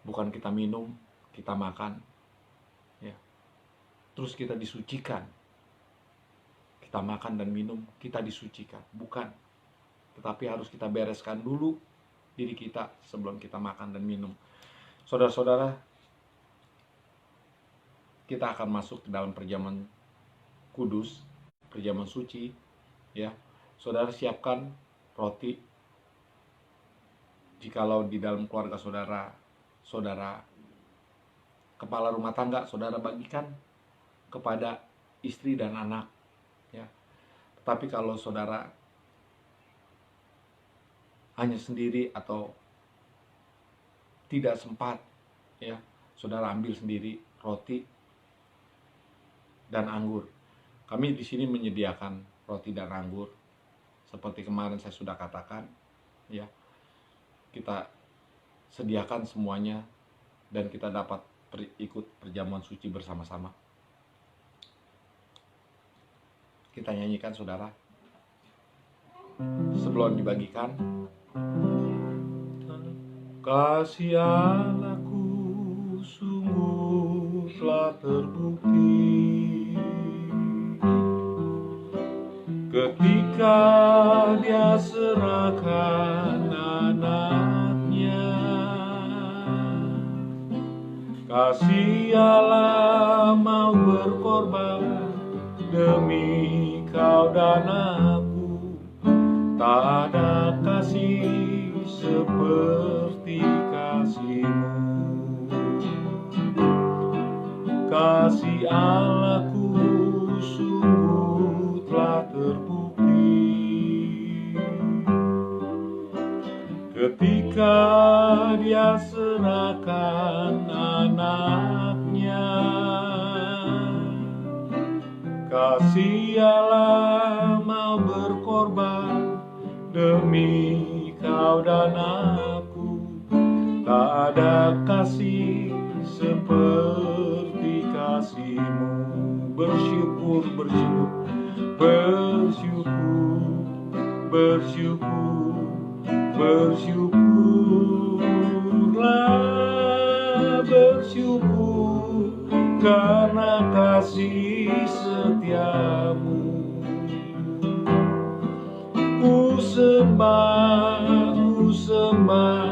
Bukan kita minum, kita makan, ya, terus kita disucikan. Kita makan dan minum, kita disucikan, bukan. Tetapi harus kita bereskan dulu diri kita sebelum kita makan dan minum. Saudara-saudara, kita akan masuk ke dalam perjamuan kudus, perjamuan suci, ya. Saudara siapkan roti. Jikalau di dalam keluarga saudara kepala rumah tangga, saudara bagikan kepada istri dan anak, ya. Tetapi kalau saudara hanya sendiri atau tidak sempat, ya, saudara ambil sendiri roti dan anggur. Kami di sini menyediakan roti dan anggur seperti kemarin saya sudah katakan, ya. Kita sediakan semuanya dan kita dapat ikut perjamuan suci bersama-sama. Kita nyanyikan saudara sebelum dibagikan. Kasih Allahku sungguh telah terbukti ketika Dia serahkan anaknya. Kasih Allah mau berkorban demi kau dan aku. Tak ada kasih seperti kasih-Mu. Kasih Allahku sungguh telah terbukti ketika Dia serahkan anaknya. Kasih Allah mau berkorban demi kau dan aku. Tak ada kasih seperti kasih-Mu. Bersyukur, bersyukur, bersyukur, bersyukur, bersyukurlah, bersyukur karena kasih setia-Mu. Ku sembah, ku sembah,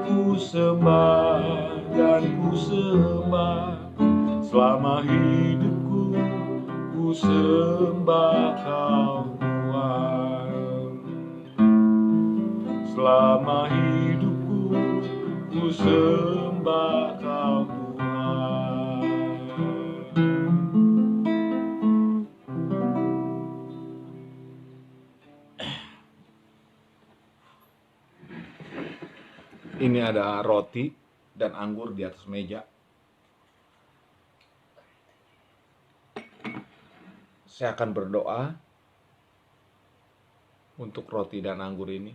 ku sembah dan ku sembah selama hidupku. Ku sembah Kau Tuhan. Selama hidupku ku sembah Kau Tuhan. Ini ada roti dan anggur di atas meja. Saya akan berdoa untuk roti dan anggur ini.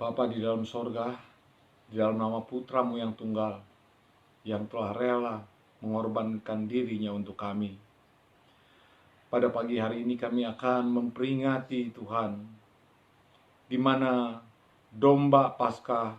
Bapa di dalam sorga, di dalam nama Putra-Mu yang tunggal, yang telah rela mengorbankan dirinya untuk kami. Pada pagi hari ini kami akan memperingati Tuhan, di mana domba Paskah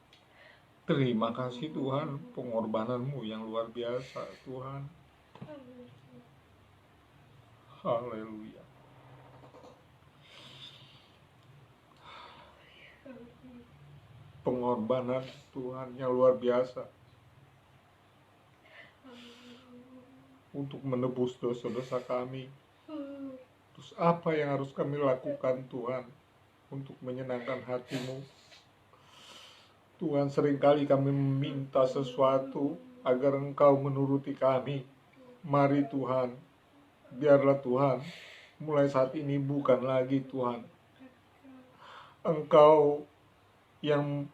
Terima kasih Tuhan, pengorbanan-Mu yang luar biasa Tuhan. Haleluya. Pengorbanan Tuhan yang luar biasa untuk menebus dosa-dosa kami. Terus apa yang harus kami lakukan Tuhan untuk menyenangkan hati-Mu? Tuhan, seringkali kami meminta sesuatu agar Engkau menuruti kami. Mari Tuhan, biarlah Tuhan, mulai saat ini bukan lagi Tuhan Engkau yang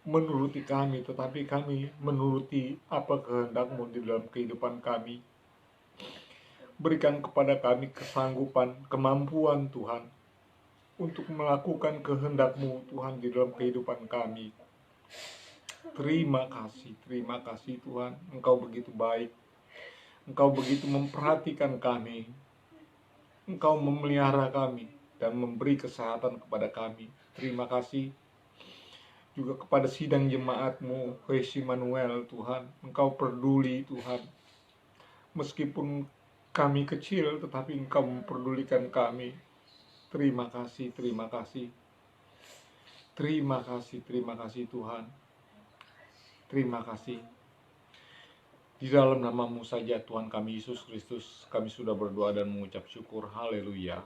menuruti kami, tetapi kami menuruti apa kehendak-Mu di dalam kehidupan kami. Berikan kepada kami kesanggupan, kemampuan Tuhan, untuk melakukan kehendak-Mu Tuhan di dalam kehidupan kami. Terima kasih Tuhan, Engkau begitu baik, Engkau begitu memperhatikan kami, Engkau memelihara kami dan memberi kesehatan kepada kami. Terima kasih juga kepada sidang jemaat-Mu, Voice Immanuel Tuhan, Engkau peduli Tuhan, meskipun kami kecil tetapi Engkau memperdulikan kami. Terima kasih Tuhan. Terima kasih. Di dalam nama-Mu saja Tuhan kami Yesus Kristus, kami sudah berdoa dan mengucap syukur. Haleluya.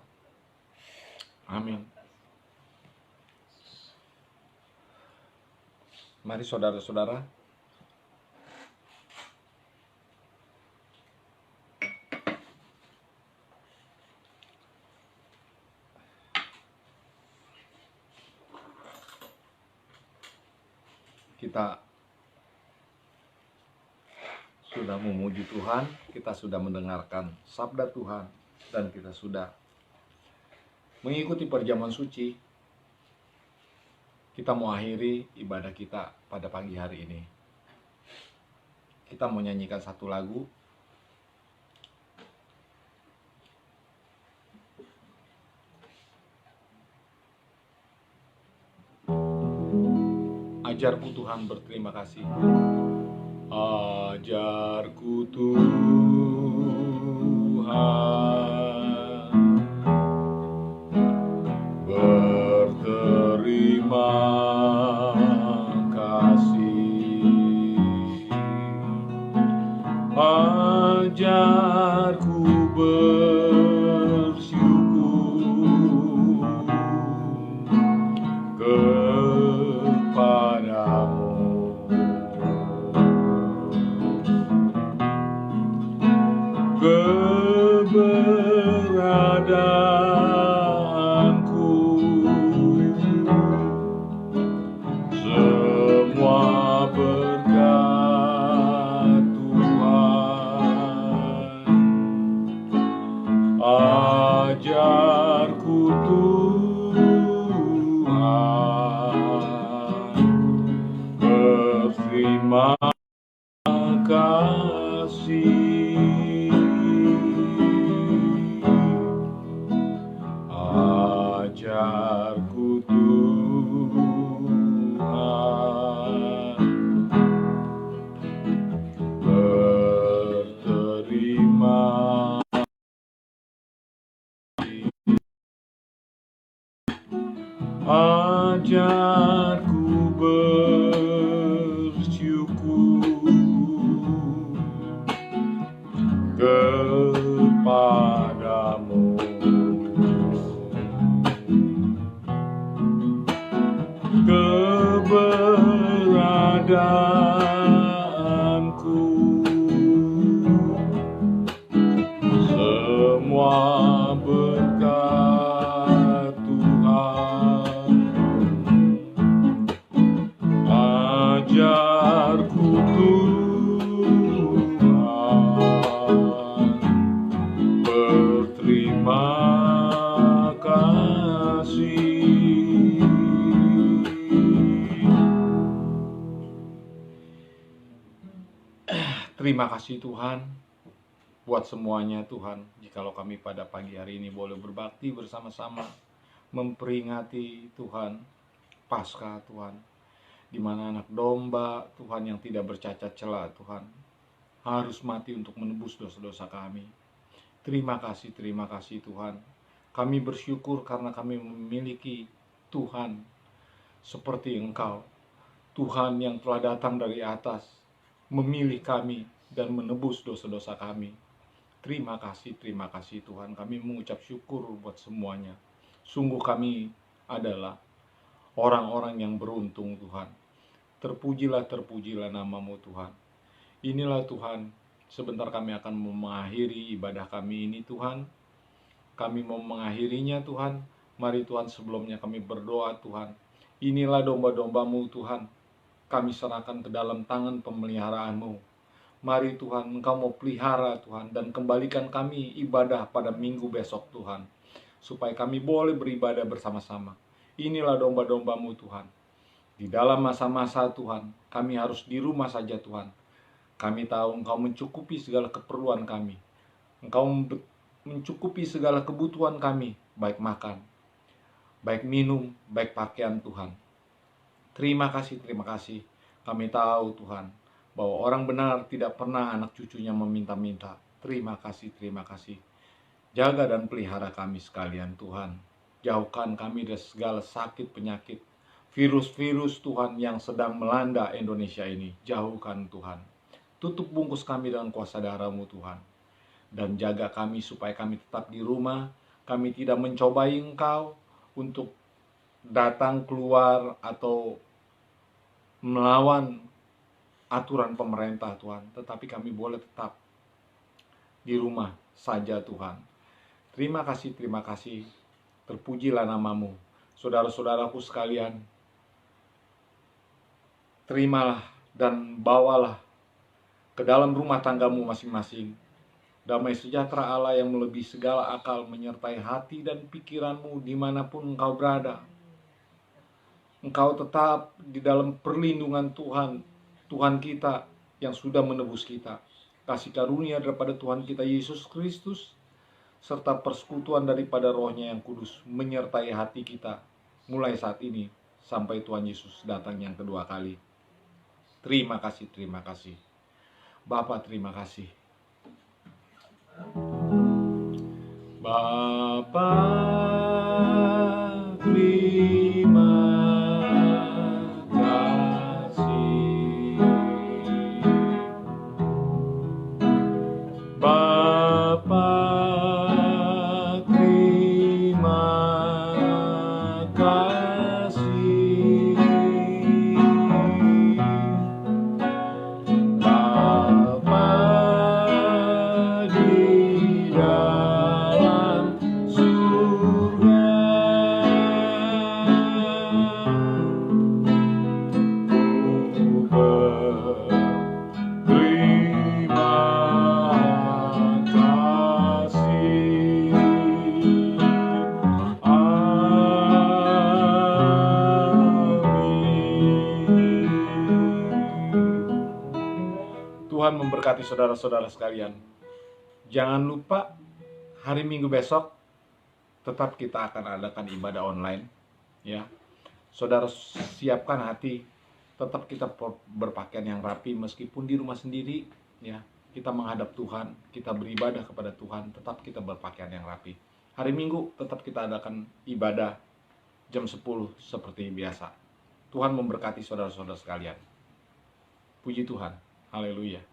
Amin. Mari saudara-saudara, kita sudah memuji Tuhan, kita sudah mendengarkan sabda Tuhan, dan kita sudah mengikuti perjamuan suci. Kita mau akhiri ibadah kita pada pagi hari ini. Kita mau nyanyikan satu lagu. Ajarku Tuhan berterima kasih. Ajarku Tuhan berterima kasih. Ajarku bersyukur kepadamu. Keberadaanku semua berkat Tuhan. Ajarku Tuhan berterima kasih. Ajarku Tuhan berterima kasih. Ajarku bersyukur kepadamu. Keberadaanku semua berkat Tuhan. Ajarku Tuhan berterima kasih. Terima kasih Tuhan buat semuanya Tuhan. Jikalau kami pada pagi hari ini boleh berbakti bersama-sama memperingati Tuhan Paskah Tuhan, di mana anak domba Tuhan yang tidak bercacat celah Tuhan harus mati untuk menebus dosa-dosa kami. Terima kasih Tuhan. Kami bersyukur karena kami memiliki Tuhan seperti Engkau, Tuhan yang telah datang dari atas, memilih kami dan menebus dosa-dosa kami. Terima kasih Tuhan. Kami mengucap syukur buat semuanya. Sungguh kami adalah orang-orang yang beruntung Tuhan. Terpujilah namamu Tuhan. Inilah Tuhan, sebentar kami akan mengakhiri ibadah kami ini Tuhan. Kami mau mengakhirinya Tuhan. Mari Tuhan, sebelumnya kami berdoa Tuhan. Inilah domba-dombamu Tuhan. Kami serahkan ke dalam tangan pemeliharaanmu. Mari Tuhan, Engkau mau pelihara Tuhan. Dan kembalikan kami ibadah pada minggu besok Tuhan. Supaya kami boleh beribadah bersama-sama. Inilah domba-dombamu Tuhan. Di dalam masa-masa Tuhan, kami harus di rumah saja Tuhan. Kami tahu Engkau mencukupi segala keperluan kami. Engkau mencukupi segala kebutuhan kami, baik makan, baik minum, baik pakaian Tuhan. Terima kasih. Kami tahu Tuhan, bahwa orang benar tidak pernah anak cucunya meminta-minta. Terima kasih. Jaga dan pelihara kami sekalian Tuhan. Jauhkan kami dari segala sakit penyakit, virus-virus Tuhan yang sedang melanda Indonesia ini. Jauhkan Tuhan. Tutup bungkus kami dengan kuasa darah-Mu Tuhan. Dan jaga kami supaya kami tetap di rumah. Kami tidak mencobai Engkau untuk datang keluar atau melawan aturan pemerintah Tuhan. Tetapi kami boleh tetap di rumah saja Tuhan. Terima kasih. Terpujilah namamu. Saudara-saudaraku sekalian, terimalah dan bawalah ke dalam rumah tanggamu masing-masing damai sejahtera Allah yang melebihi segala akal menyertai hati dan pikiranmu dimanapun engkau berada. Engkau tetap di dalam perlindungan Tuhan, Tuhan kita yang sudah menebus kita. Kasih karunia daripada Tuhan kita Yesus Kristus, serta persekutuan daripada Roh-Nya yang kudus menyertai hati kita mulai saat ini sampai Tuhan Yesus datang yang kedua kali. Terima kasih. Bapa, terima kasih. Bapa, terima kasih. Bapa, terima kasih. Bapa di dalam surga, ku berterima kasih. Amin. Tuhan memberkati saudara-saudara sekalian. Jangan lupa hari Minggu besok tetap kita akan adakan ibadah online, ya. Saudara siapkan hati, tetap kita berpakaian yang rapi meskipun di rumah sendiri, ya. Kita menghadap Tuhan, kita beribadah kepada Tuhan, tetap kita berpakaian yang rapi. Hari Minggu tetap kita adakan ibadah jam 10 seperti biasa. Tuhan memberkati saudara-saudara sekalian. Puji Tuhan. Haleluya.